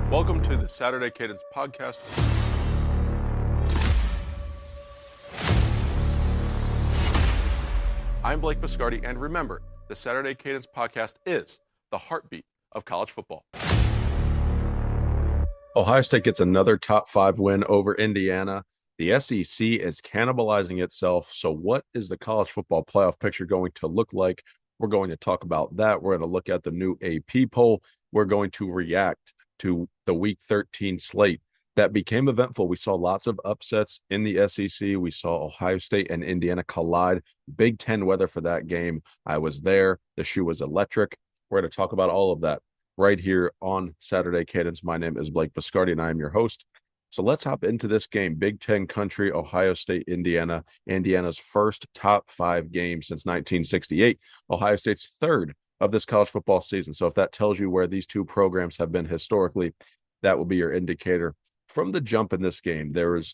Welcome to the Saturday Cadence podcast. I'm Blake Biscardi, and remember, the Saturday Cadence podcast is the heartbeat of college football. Ohio State gets another top 5 win over Indiana. The SEC is cannibalizing itself. So what is the college football playoff picture going to look like? We're going to talk about that. We're going to look at the new AP poll. We're going to react to the Week 13 slate that became eventful. We saw lots of upsets in the SEC. We saw Ohio State and Indiana collide. Big Ten weather for that game. I was there. The shoe was electric. We're going to talk about all of that right here on Saturday Cadence. My name is Blake Biscardi, and I am your host. So let's hop into this game. Big Ten country, Ohio State, Indiana. Indiana's first top 5 game since 1968. Ohio State's third of this college football season. So if that tells you where these two programs have been historically, that will be your indicator. From the jump in this game, there was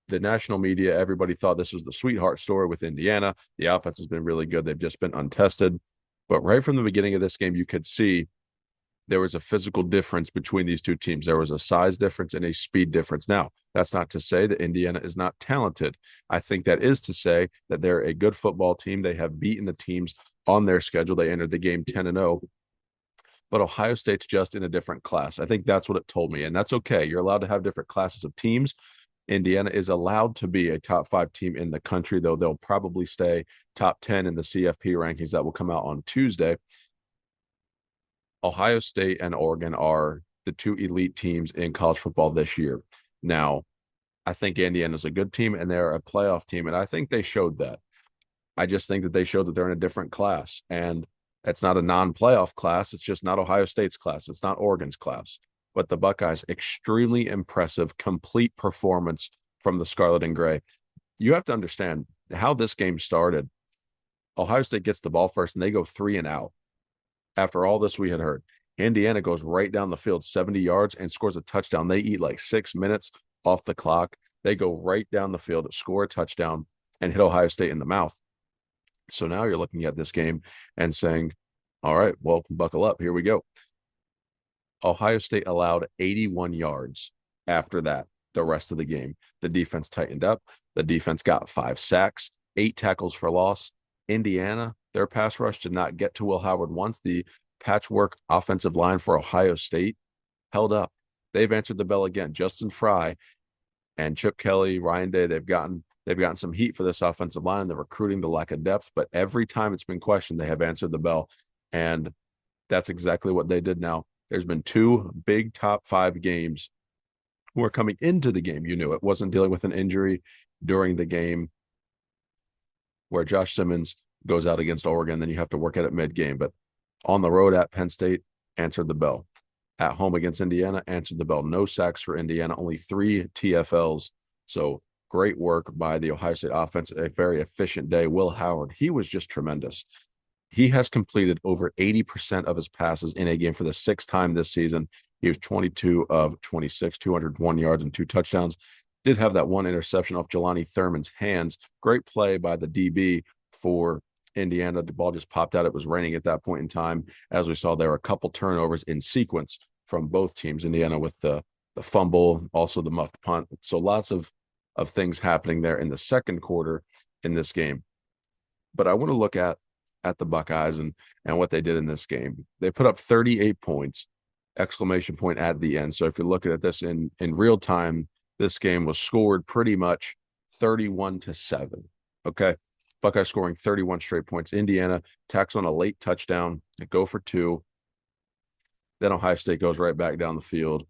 the national media. Everybody thought this was the sweetheart story with Indiana. The offense has been really good. They've just been untested. But right from the beginning of this game, you could see there was a physical difference between these two teams. There was a size difference and a speed difference. Now, that's not to say that Indiana is not talented. I think that is to say that they're a good football team. They have beaten the teams on their schedule. They entered the game 10-0. But Ohio State's just in a different class. I think that's what it told me. And that's okay. You're allowed to have different classes of teams. Indiana is allowed to be a top 5 team in the country, though they'll probably stay top 10 in the CFP rankings that will come out on Tuesday. Ohio State and Oregon are the two elite teams in college football this year. Now, I think Indiana is a good team and they're a playoff team, and I think they showed that. I just think that they showed that they're in a different class, and it's not a non-playoff class. It's just not Ohio State's class. It's not Oregon's class. But the Buckeyes, extremely impressive, complete performance from the Scarlet and Gray. You have to understand how this game started. Ohio State gets the ball first, and they go 3 and out. After all this we had heard, Indiana goes right down the field 70 yards and scores a touchdown. They eat like 6 minutes off the clock. They go right down the field, score a touchdown, and hit Ohio State in the mouth. So now you're looking at this game and saying, all right, well, buckle up. Here we go. Ohio State allowed 81 yards after that, the rest of the game. The defense tightened up. The defense got 5 sacks, 8 tackles for loss. Indiana, their pass rush did not get to Will Howard once. The patchwork offensive line for Ohio State held up. They've answered the bell again. Justin Fry and Chip Kelly, Ryan Day, they've gotten some heat for this offensive line, the recruiting, the lack of depth, but every time it's been questioned, they have answered the bell, and that's exactly what they did now. There's been 2 big top 5 games where coming into the game, you knew it wasn't dealing with an injury during the game where Josh Simmons goes out against Oregon, then you have to work at it mid-game. But on the road at Penn State, answered the bell. At home against Indiana, answered the bell. No sacks for Indiana, only 3 TFLs. So great work by the Ohio State offense. A very efficient day. Will Howard, he was just tremendous. He has completed over 80% of his passes in a game for the 6th time this season. He was 22 of 26, 201 yards and 2 touchdowns. Did have that 1 interception off Jelani Thurman's hands. Great play by the DB for Indiana. The ball just popped out. It was raining at that point in time. As we saw, there were a couple turnovers in sequence from both teams. Indiana with the fumble, also the muffed punt. So lots of things happening there in the second quarter in this game. But I want to look at the Buckeyes and what they did in this game. They put up 38 points, exclamation point at the end. So if you're looking at this in real time, this game was scored pretty much 31-7. Okay. Buckeyes scoring 31 straight points. Indiana tacks on a late touchdown. They go for 2. Then Ohio State goes right back down the field.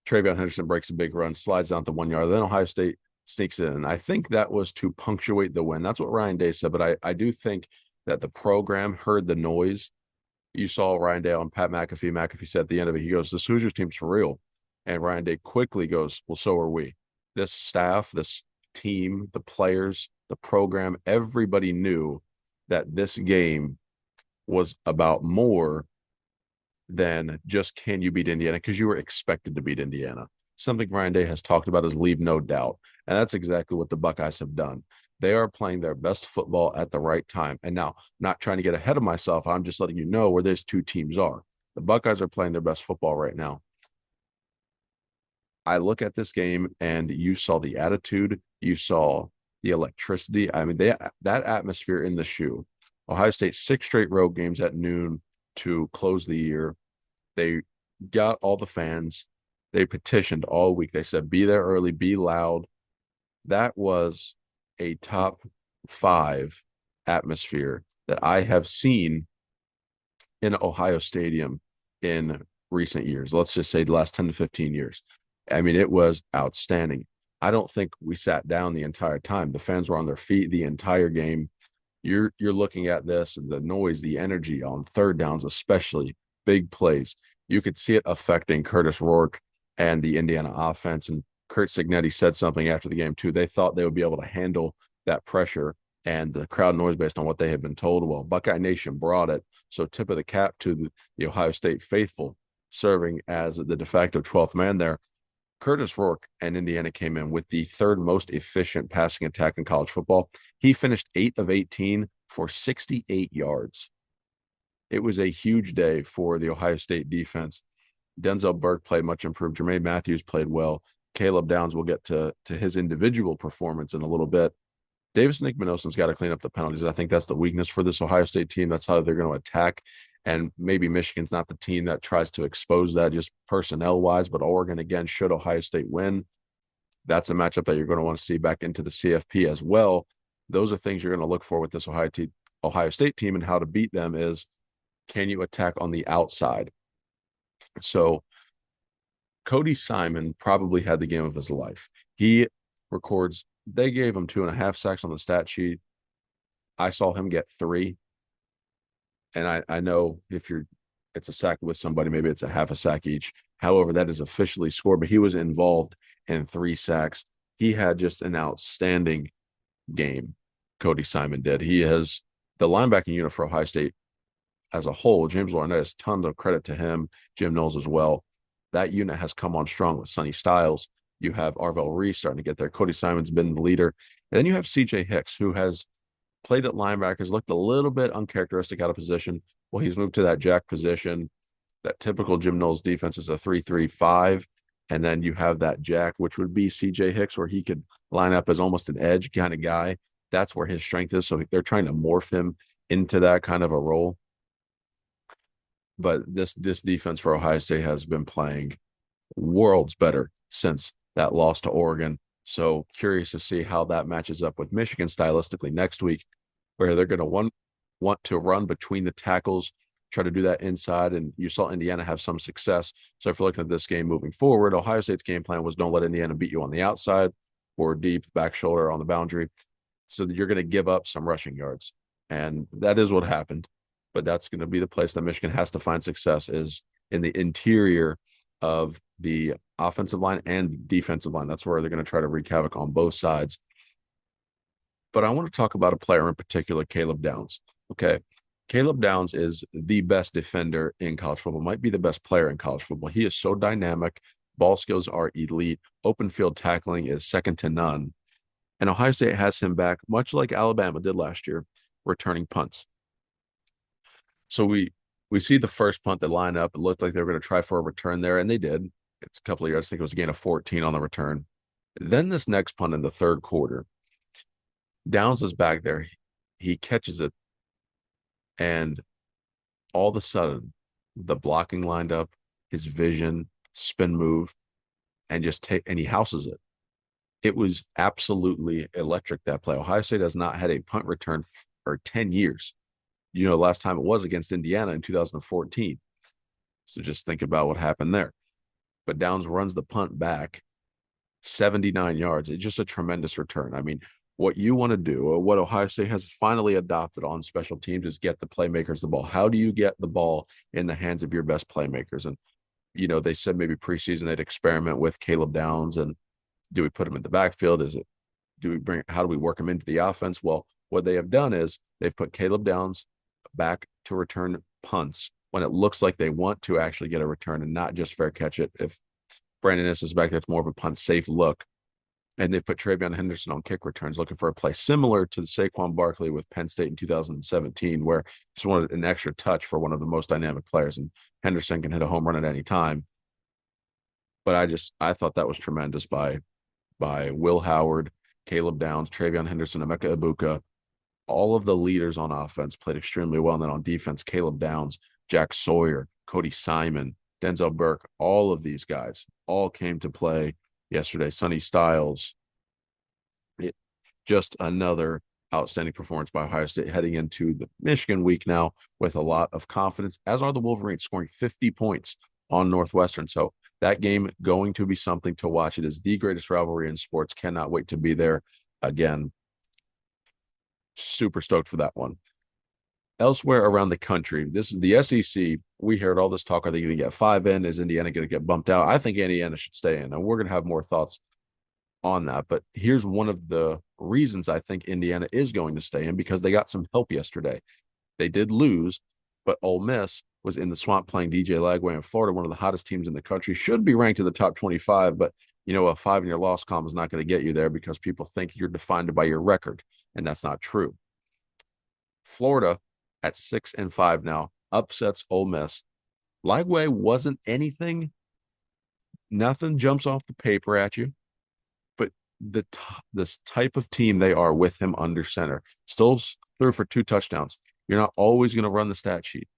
Travion Henderson breaks a big run, slides down to 1 yard. Then Ohio State sneaks in. And I think that was to punctuate the win. That's what Ryan Day said. But I do think that the program heard the noise. You saw Ryan Day on Pat McAfee. McAfee said at the end of it, he goes, "This Hoosiers team's for real." And Ryan Day quickly goes, "Well, so are we." This staff, this team, the players, the program, everybody knew that this game was about more than just can you beat Indiana, because you were expected to beat Indiana. Something Ryan Day has talked about is leave no doubt. And that's exactly what the Buckeyes have done. They are playing their best football at the right time. And now, not trying to get ahead of myself, I'm just letting you know where those two teams are. The Buckeyes are playing their best football right now. I look at this game and you saw the attitude, you saw the electricity. I mean, that atmosphere in the shoe. Ohio State 6 straight road games at noon to close the year. They got all the fans. They petitioned all week. They said, be there early, be loud. That was a top 5 atmosphere that I have seen in Ohio Stadium in recent years. Let's just say the last 10 to 15 years. I mean, it was outstanding. I don't think we sat down the entire time. The fans were on their feet the entire game. You're looking at this, the noise, the energy on third downs, especially big plays. You could see it affecting Curtis Rourke and the Indiana offense. And Kurt Signetti said something after the game too. They thought they would be able to handle that pressure and the crowd noise based on what they had been told. Well, Buckeye Nation brought it. So tip of the cap to the Ohio State faithful serving as the de facto 12th man there. Curtis Rourke and Indiana came in with the third most efficient passing attack in college football. He finished 8 of 18 for 68 yards. It was a huge day for the Ohio State defense. Denzel Burke played much improved. Jermaine Matthews played well. Caleb Downs will get to his individual performance in a little bit. Davis Nick-Minosen's got to clean up the penalties. I think that's the weakness for this Ohio State team. That's how they're going to attack. And maybe Michigan's not the team that tries to expose that just personnel-wise, but Oregon, again, should Ohio State win, that's a matchup that you're going to want to see back into the CFP as well. Those are things you're going to look for with this Ohio State team, and how to beat them is, can you attack on the outside? So Cody Simon probably had the game of his life. He records, they gave him 2.5 sacks on the stat sheet. I saw him get 3. And I know it's a sack with somebody, maybe it's a half a sack each. However, that is officially scored, but he was involved in 3 sacks. He had just an outstanding game. Cody Simon did. He has the linebacking unit for Ohio State as a whole. James Laurinaitis, tons of credit to him. Jim Knowles as well. That unit has come on strong with Sonny Styles. You have Arvell Reese starting to get there. Cody Simon's been the leader. And then you have CJ Hicks, who has played at linebackers, looked a little bit uncharacteristic out of position. Well, he's moved to that jack position. That typical Jim Knowles defense is a 3-3-5. And then you have that jack, which would be CJ Hicks, where he could line up as almost an edge kind of guy. That's where his strength is. So they're trying to morph him into that kind of a role. But this defense for Ohio State has been playing worlds better since that loss to Oregon. So curious to see how that matches up with Michigan stylistically next week, where they're going to want to run between the tackles, try to do that inside. And you saw Indiana have some success. So if you're looking at this game moving forward, Ohio State's game plan was don't let Indiana beat you on the outside or deep back shoulder on the boundary. So that you're going to give up some rushing yards. And that is what happened. But that's going to be the place that Michigan has to find success, is in the interior of the offensive line and defensive line. That's where they're going to try to wreak havoc on both sides. But I want to talk about a player in particular, Caleb Downs. Okay. Caleb Downs is the best defender in college football, might be the best player in college football. He is so dynamic. Ball skills are elite. Open field tackling is second to none. And Ohio State has him back, much like Alabama did last year, returning punts. So we see the first punt that lined up. It looked like they were going to try for a return there, and they did. It's a couple of yards. I think it was a gain of 14 on the return. Then this next punt in the third quarter, Downs is back there. He catches it, and all of a sudden, the blocking lined up, his vision, spin move, and he houses it. It was absolutely electric, that play. Ohio State has not had a punt return for 10 years. Last time it was against Indiana in 2014. So just think about what happened there. But Downs runs the punt back 79 yards. It's just a tremendous return. I mean, what you want to do, or what Ohio State has finally adopted on special teams, is get the playmakers the ball. How do you get the ball in the hands of your best playmakers? And, they said maybe preseason they'd experiment with Caleb Downs, and do we put him in the backfield? How do we work him into the offense? Well, what they have done is they've put Caleb Downs back to return punts when it looks like they want to actually get a return and not just fair catch it. If Brandon Inniss is back there, it's more of a punt safe look. And they've put Travion Henderson on kick returns, looking for a play similar to the Saquon Barkley with Penn State in 2017, where just wanted an extra touch for one of the most dynamic players. And Henderson can hit a home run at any time. But I thought that was tremendous by Will Howard, Caleb Downs, Travion Henderson, Emeka Ibuka. All of the leaders on offense played extremely well. And then on defense, Caleb Downs, Jack Sawyer, Cody Simon, Denzel Burke, all of these guys all came to play yesterday. Sonny Styles, it, just another outstanding performance by Ohio State heading into the Michigan week now with a lot of confidence, as are the Wolverines, scoring 50 points on Northwestern. So that game going to be something to watch. It is the greatest rivalry in sports. Cannot wait to be there again. Super stoked for that one. Elsewhere around the country, this is the SEC. We heard all this talk. Are they going to get 5 in? Is Indiana going to get bumped out? I think Indiana should stay in, and we're going to have more thoughts on that. But here's one of the reasons I think Indiana is going to stay in, because they got some help yesterday. They did lose, but Ole Miss was in the swamp playing DJ Lagway in Florida, one of the hottest teams in the country, should be ranked in the top 25. But, a 5-year loss column is not going to get you there because people think you're defined by your record, and that's not true. Florida at 6-5 now upsets Ole Miss. Lagway wasn't anything. Nothing jumps off the paper at you. This type of team they are with him under center, still threw for 2 touchdowns. You're not always going to run the stat sheet.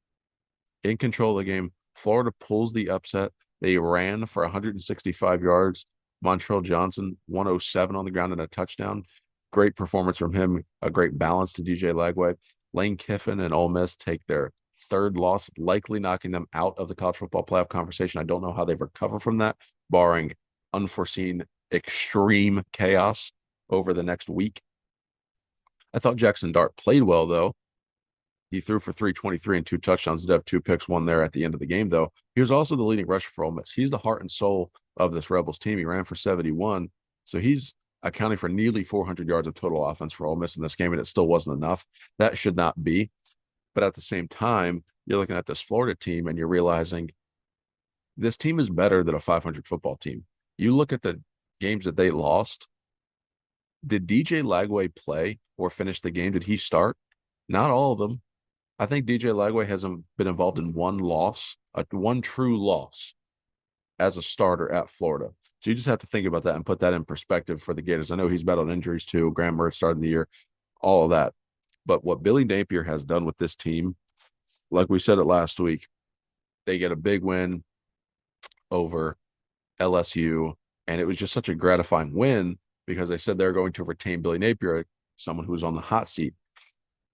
In control of the game, Florida pulls the upset. They ran for 165 yards. Montrell Johnson, 107 on the ground and a touchdown. Great performance from him. A great balance to DJ Lagway. Lane Kiffin and Ole Miss take their 3rd loss, likely knocking them out of the college football playoff conversation. I don't know how they've recovered from that, barring unforeseen extreme chaos over the next week. I thought Jackson Dart played well, though. He threw for 323 and 2 touchdowns. Did have 2 picks, one there at the end of the game, though. He was also the leading rusher for Ole Miss. He's the heart and soul of this Rebels team. He ran for 71. So he's accounting for nearly 400 yards of total offense for Ole Miss in this game, and it still wasn't enough. That should not be. But at the same time, you're looking at this Florida team and you're realizing this team is better than a 500 football team. You look at the games that they lost. Did DJ Lagway play or finish the game? Did he start? Not all of them. I think DJ Lagway hasn't been involved in one true loss as a starter at Florida. So you just have to think about that and put that in perspective for the Gators. I know he's battled injuries too. Graham Mertz started the year, all of that. But what Billy Napier has done with this team, like we said it last week, they get a big win over LSU. And it was just such a gratifying win because they said they're going to retain Billy Napier, someone who's on the hot seat.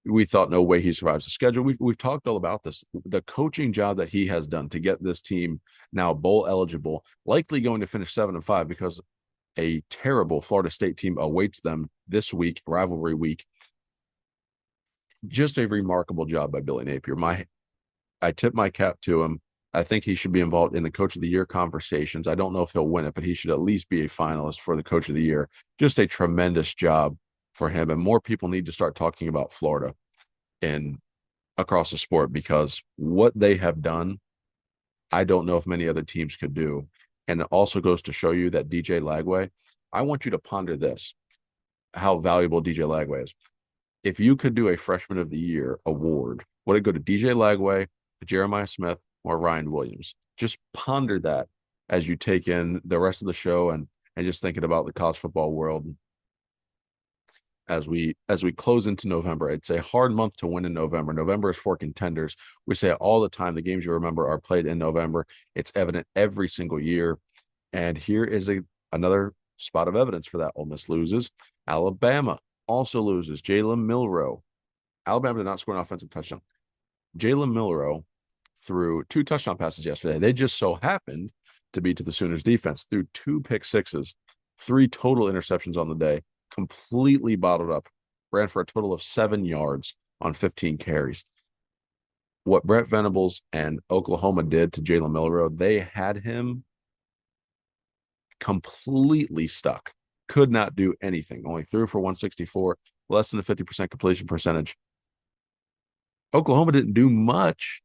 We thought no way he survives the schedule. We've talked all about this. The coaching job that he has done to get this team now bowl eligible, likely going to finish 7-5 because a terrible Florida State team awaits them this week, rivalry week. Just a remarkable job by Billy Napier. I tip my cap to him. I think he should be involved in the Coach of the Year conversations. I don't know if he'll win it, but he should at least be a finalist for the Coach of the Year. Just a tremendous job for him. And more people need to start talking about Florida and across the sport, because what they have done, I don't know if many other teams could do. And it also goes to show you that DJ Lagway, I want you to ponder this, how valuable DJ Lagway is. If you could do a Freshman of the Year award, would it go to DJ Lagway, Jeremiah Smith, or Ryan Williams? Just ponder that as you take in the rest of the show and just thinking about the college football world as we close into November. It's a hard month to win in November. November is for contenders. We say it all the time. The games you remember are played in November. It's evident every single year. And here is another spot of evidence for that. Ole Miss loses. Alabama also loses. Jalen Milroe. Alabama did not score an offensive touchdown. Jalen Milroe threw 2 touchdown passes yesterday. They just so happened to be to the Sooners defense. Threw 2 pick sixes, 3 total interceptions on the day, completely bottled up, ran for a total of 7 yards on 15 carries. What Brett Venables and Oklahoma did to Jalen Milroe, they had him completely stuck. Could not do anything. Only threw for 164, less than a 50% completion percentage. Oklahoma didn't do much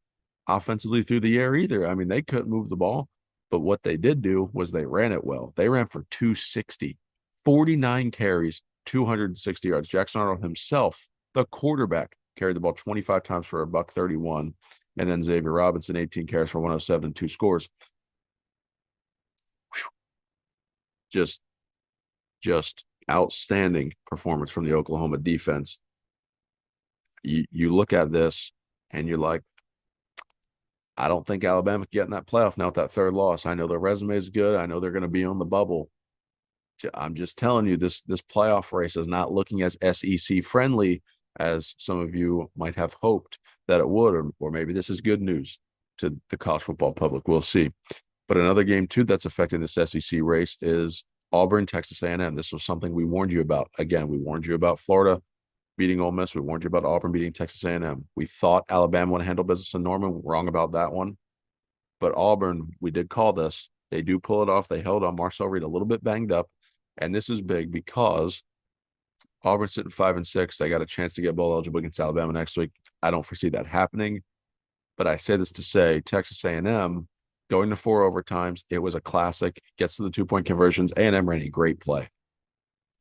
offensively through the air either. I mean, they couldn't move the ball, but what they did do was they ran it well. They ran for 260, 49 carries, 260 yards. Jackson Arnold himself, the quarterback, carried the ball 25 times for $131. And then Xavier Robinson, 18 carries for 107 and 2 scores. Whew. Just just outstanding performance from the Oklahoma defense. You look at this and you're like, I don't think Alabama can get in that playoff now with that third loss. I know their resume is good. I know they're going to be on the bubble. I'm just telling you, this playoff race is not looking as SEC friendly as some of you might have hoped that it would, or maybe this is good news to the college football public. We'll see. But another game too that's affecting this SEC race is Auburn, Texas A&M. This was something we warned you about. Again, we warned you about Florida beating Ole Miss. We warned you about Auburn beating Texas A&M. We thought Alabama would handle business in Norman. Wrong about that one. But Auburn, we did call this. They do pull it off. They held on Marcel Reed a little bit banged up. And this is big because Auburn's sitting 5-6. They got a chance to get bowl eligible against Alabama next week. I don't foresee that happening. But I say this to say Texas A&M going to 4 overtimes. It was a classic. Gets to the 2-point conversions. A&M ran a great play.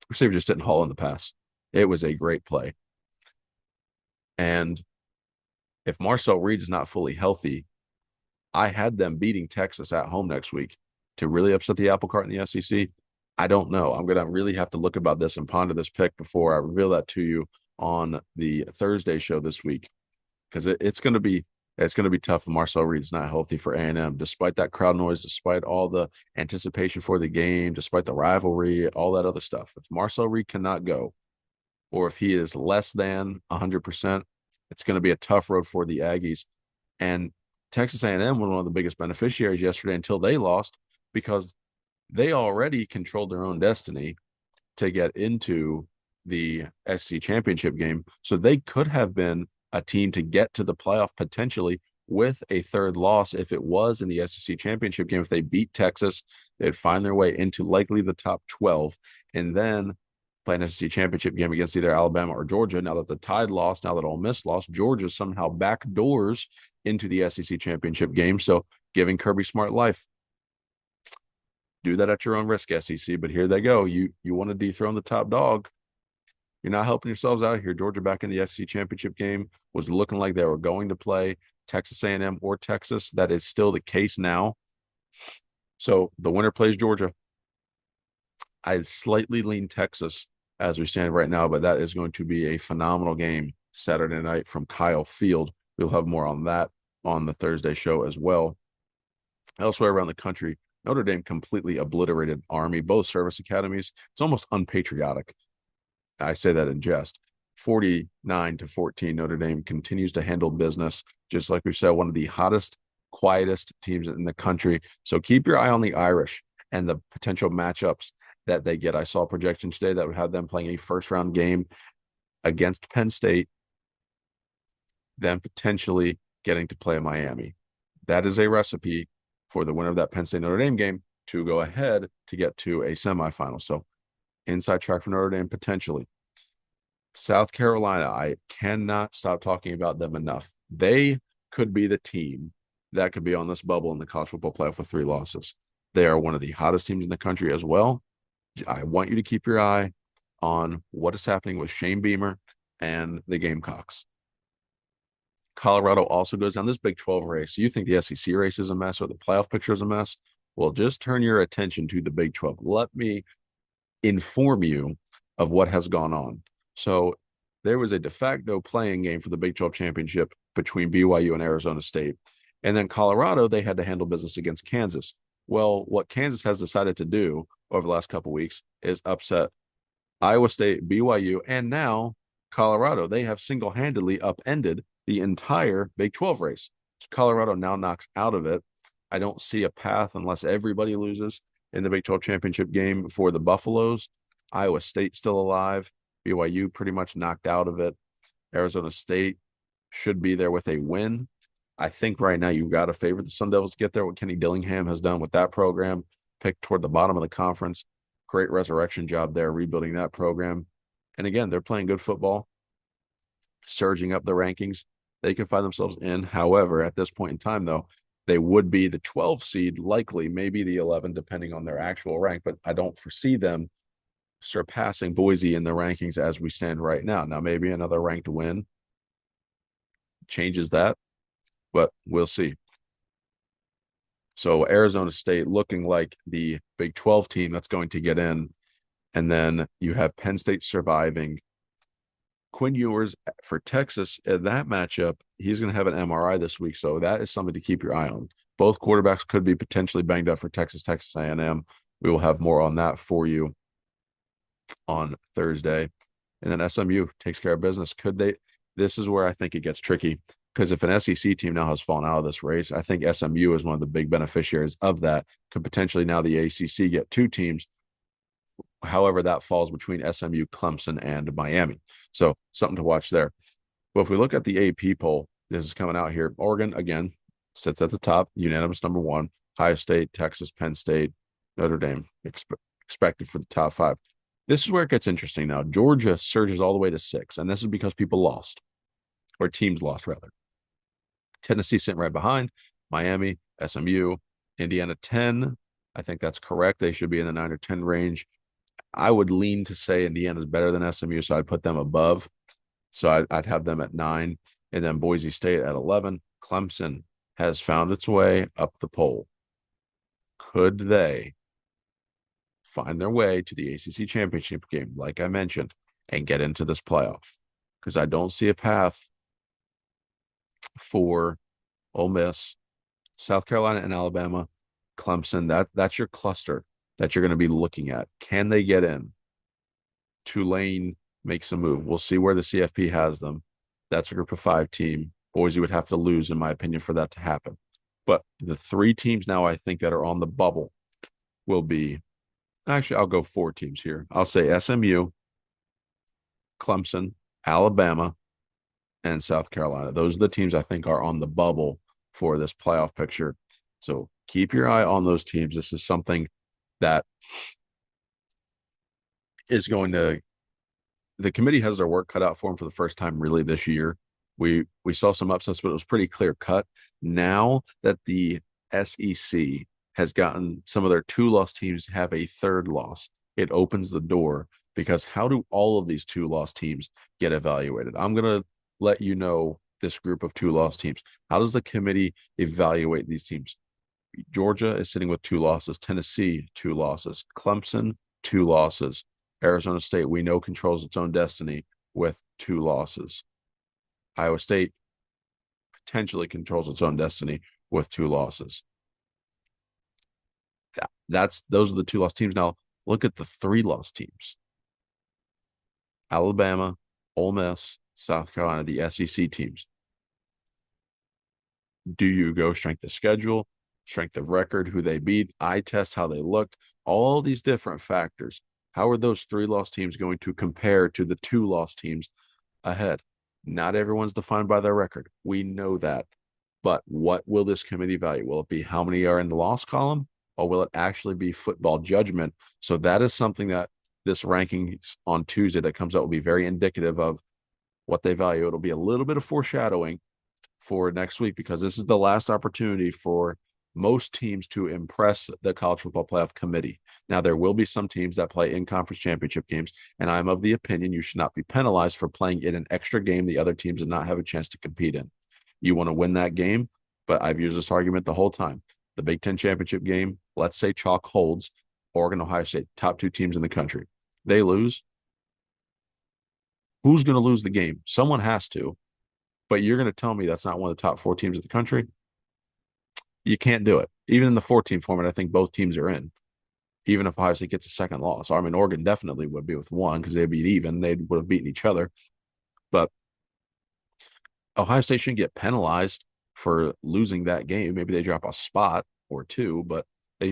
Receiver just didn't haul in the pass. It was a great play. And if Marcel Reed is not fully healthy, I had them beating Texas at home next week to really upset the apple cart in the SEC. I don't know. I'm going to really have to look about this and ponder this pick before I reveal that to you on the Thursday show this week, because it's going to be tough if Marcel Reed is not healthy for A&M, despite that crowd noise, despite all the anticipation for the game, despite the rivalry, all that other stuff. If Marcel Reed cannot go, or if he is less than 100%, it's going to be a tough road for the Aggies. And Texas A&M was one of the biggest beneficiaries yesterday until they lost, because they already controlled their own destiny to get into the SEC championship game. So they could have been a team to get to the playoff potentially with a third loss if it was in the SEC championship game. If they beat Texas, they'd find their way into likely the top 12 and then play an SEC championship game against either Alabama or Georgia. Now that the Tide lost, now that Ole Miss lost, Georgia somehow backdoors into the SEC championship game. So giving Kirby Smart life. Do that at your own risk, SEC. But here they go. You want to dethrone the top dog. You're not helping yourselves out here. Georgia back in the SEC championship game was looking like they were going to play Texas A&M or Texas. That is still the case now. So the winner plays Georgia. I slightly lean Texas as we stand right now, but that is going to be a phenomenal game Saturday night from Kyle Field. We'll have more on that on the Thursday show as well. Elsewhere around the country, Notre Dame completely obliterated Army, both service academies. It's almost unpatriotic. I say that in jest. 49-14, Notre Dame continues to handle business. Just like we said, one of the hottest, quietest teams in the country. So keep your eye on the Irish and the potential matchups that they get. I saw a projection today that would have them playing a first-round game against Penn State, then potentially getting to play Miami. That is a recipe for the winner of that Penn State Notre Dame game to go ahead to get to a semifinal. So inside track for Notre Dame potentially. South Carolina, I cannot stop talking about them enough. They could be the team that could be on this bubble in the college football playoff with 3 losses. They are one of the hottest teams in the country as well. I want you to keep your eye on what is happening with Shane Beamer and the Gamecocks. Colorado also goes down this Big 12 race. You think the SEC race is a mess or the playoff picture is a mess? Well, just turn your attention to the Big 12. Let me inform you of what has gone on. So there was a de facto playing game for the Big 12 championship between BYU and Arizona State. And then Colorado, they had to handle business against Kansas. Well, what Kansas has decided to do over the last couple of weeks is upset Iowa State, BYU, and now Colorado. They have single-handedly upended the entire Big 12 race. So Colorado now knocks out of it. I don't see a path unless everybody loses in the Big 12 championship game for the Buffaloes. Iowa State still alive. BYU pretty much knocked out of it. Arizona State should be there with a win. I think right now you've got to favor the Sun Devils to get there. What Kenny Dillingham has done with that program, picked toward the bottom of the conference. Great resurrection job there, rebuilding that program. And again, they're playing good football, surging up the rankings. They can find themselves in. However, at this point in time, though, they would be the 12 seed, likely, maybe the 11, depending on their actual rank. But I don't foresee them surpassing Boise in the rankings as we stand right now. Now, maybe another ranked win changes that, but we'll see. So Arizona State looking like the Big 12 team that's going to get in. And then you have Penn State surviving. Quinn Ewers for Texas in that matchup, he's going to have an MRI this week, so that is something to keep your eye on. Both quarterbacks could be potentially banged up for Texas A&M. We will have more on that for you on Thursday. And then SMU takes care of business. Could they? This is where I think it gets tricky because if an SEC team now has fallen out of this race, I think SMU is one of the big beneficiaries of that. Could potentially now the ACC get two teams. However, that falls between SMU, Clemson, and Miami. So something to watch there. But if we look at the AP poll, this is coming out here. Oregon, again, sits at the top, unanimous number one. Ohio State, Texas, Penn State, Notre Dame, expected for the top five. This is where it gets interesting now. Georgia surges all the way to 6, and this is because people lost, or teams lost, rather. Tennessee sitting right behind, Miami, SMU, Indiana 10. I think that's correct. They should be in the 9 or 10 range. I would lean to say Indiana's better than SMU, so I'd put them above. So I'd have them at 9, and then Boise State at 11. Clemson has found its way up the poll. Could they find their way to the ACC championship game, like I mentioned, and get into this playoff? Because I don't see a path for Ole Miss, South Carolina, and Alabama. Clemson, that's your cluster that you're going to be looking at. Can they get in? Tulane makes a move. We'll see where the CFP has them. That's a group of 5 team. Boise would have to lose, in my opinion, for that to happen. But the 3 teams now I think that are on the bubble will be, actually, I'll go 4 teams here. I'll say SMU, Clemson, Alabama, and South Carolina. Those are the teams I think are on the bubble for this playoff picture. So keep your eye on those teams. This is something that is going to, the committee has their work cut out for them for the first time really this year. We saw some upsets, but it was pretty clear cut. Now that the SEC has gotten some of their 2-loss teams have a 3rd loss, it opens the door, because how do all of these 2-loss teams get evaluated? I'm going to let you know this group of 2-loss teams. How does the committee evaluate these teams? Georgia is sitting with 2 losses. Tennessee, 2 losses. Clemson, 2 losses. Arizona State, we know, controls its own destiny with 2 losses. Iowa State potentially controls its own destiny with 2 losses. Those are the 2-loss teams. Now look at the 3-loss teams. Alabama, Ole Miss, South Carolina, the SEC teams. Do you go strength of schedule, strength of record, who they beat, eye test, how they looked, all these different factors? How are those 3-loss teams going to compare to the 2-loss teams ahead? Not everyone's defined by their record. We know that. But what will this committee value? Will it be how many are in the loss column, or will it actually be football judgment? So that is something that this ranking on Tuesday that comes out will be very indicative of what they value. It'll be a little bit of foreshadowing for next week, because this is the last opportunity for most teams to impress the college football playoff committee. Now, there will be some teams that play in conference championship games, and I'm of the opinion you should not be penalized for playing in an extra game the other teams did not have a chance to compete in. You want to win that game, but I've used this argument the whole time. The Big Ten championship game, let's say chalk holds, Oregon, Ohio State, top 2 teams in the country. They lose. Who's going to lose the game? Someone has to. But you're going to tell me that's not one of the top 4 teams in the country? You can't do it. Even in the 4-team format, I think both teams are in. Even if Ohio State gets a second loss. I mean, Oregon definitely would be with 1 because they'd be even. They would have beaten each other. But Ohio State shouldn't get penalized for losing that game. Maybe they drop a spot or 2, but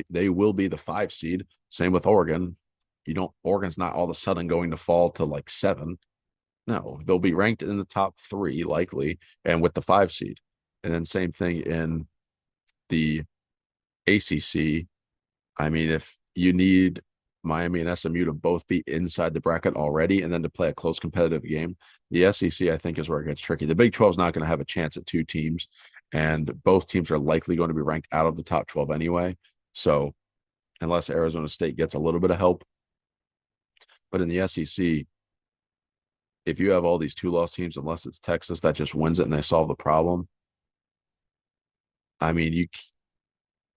they will be the 5 seed. Same with Oregon. Oregon's not all of a sudden going to fall to like 7. No, they'll be ranked in the top 3 likely, and with the 5 seed. And then same thing in the ACC. I mean, if you need Miami and SMU to both be inside the bracket already and then to play a close competitive game, the SEC, I think, is where it gets tricky. The Big 12 is not going to have a chance at 2 teams, and both teams are likely going to be ranked out of the top 12 anyway. So unless Arizona State gets a little bit of help. But in the SEC, if you have all these 2-loss teams, unless it's Texas that just wins it and they solve the problem, I mean,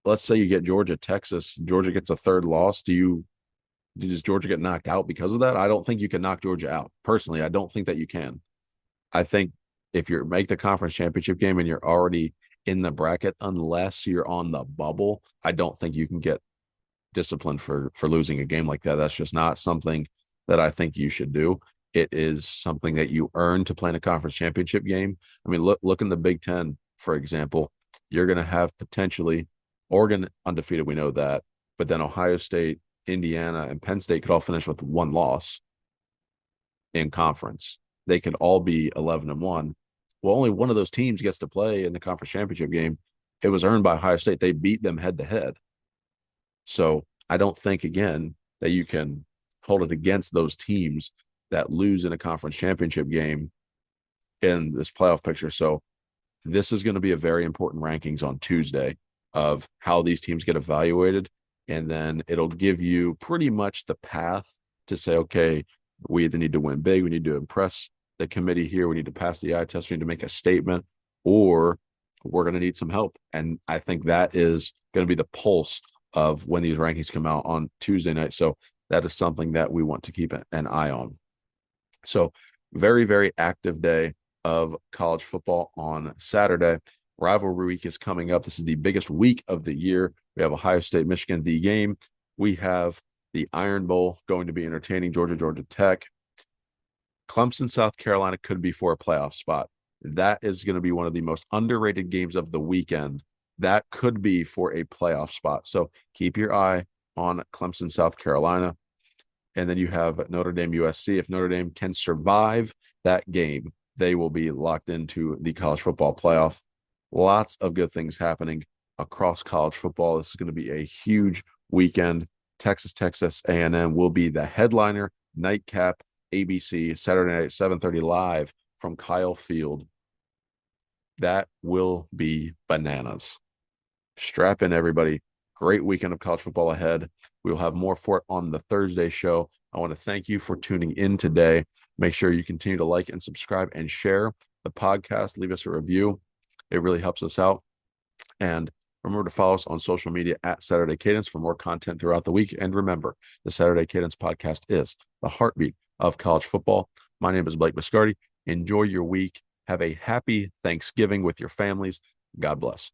let's say you get Georgia, Texas, Georgia gets a third loss. Does Georgia get knocked out because of that? I don't think you can knock Georgia out. Personally, I don't think that you can. I think if you make the conference championship game and you're already in the bracket, unless you're on the bubble, I don't think you can get disciplined for losing a game like that. That's just not something that I think you should do. It is something that you earn to play in a conference championship game. I mean, look in the Big Ten, for example. You're going to have potentially Oregon undefeated. We know that, but then Ohio State, Indiana, and Penn State could all finish with one loss in conference. They could all be 11-1. Well, only one of those teams gets to play in the conference championship game. It was earned by Ohio State. They beat them head to head. So I don't think, again, that you can hold it against those teams that lose in a conference championship game in this playoff picture. So this is going to be a very important rankings on Tuesday of how these teams get evaluated. And then it'll give you pretty much the path to say, okay, we either need to win big, we need to impress the committee here, we need to pass the eye test, we need to make a statement, or we're going to need some help. And I think that is going to be the pulse of when these rankings come out on Tuesday night. So that is something that we want to keep an eye on. So very, very active day of college football on Saturday. Rivalry week is coming up. This is the biggest week of the year. We have Ohio State, Michigan, the game. We have the Iron Bowl going to be entertaining, Georgia, Georgia Tech. Clemson, South Carolina could be for a playoff spot. That is going to be one of the most underrated games of the weekend. That could be for a playoff spot. So keep your eye on Clemson, South Carolina. And then you have Notre Dame, USC. If Notre Dame can survive that game, they will be locked into the college football playoff. Lots of good things happening across college football. This is going to be a huge weekend. Texas A&M will be the headliner. Nightcap, ABC, Saturday night, 7:30 live from Kyle Field. That will be bananas. Strap in, everybody. Great weekend of college football ahead. We will have more for it on the Thursday show. I want to thank you for tuning in today. Make sure you continue to like and subscribe and share the podcast. Leave us a review. It really helps us out. And remember to follow us on social media at Saturday Cadence for more content throughout the week. And remember, the Saturday Cadence podcast is the heartbeat of college football. My name is Blake Biscardi. Enjoy your week. Have a happy Thanksgiving with your families. God bless.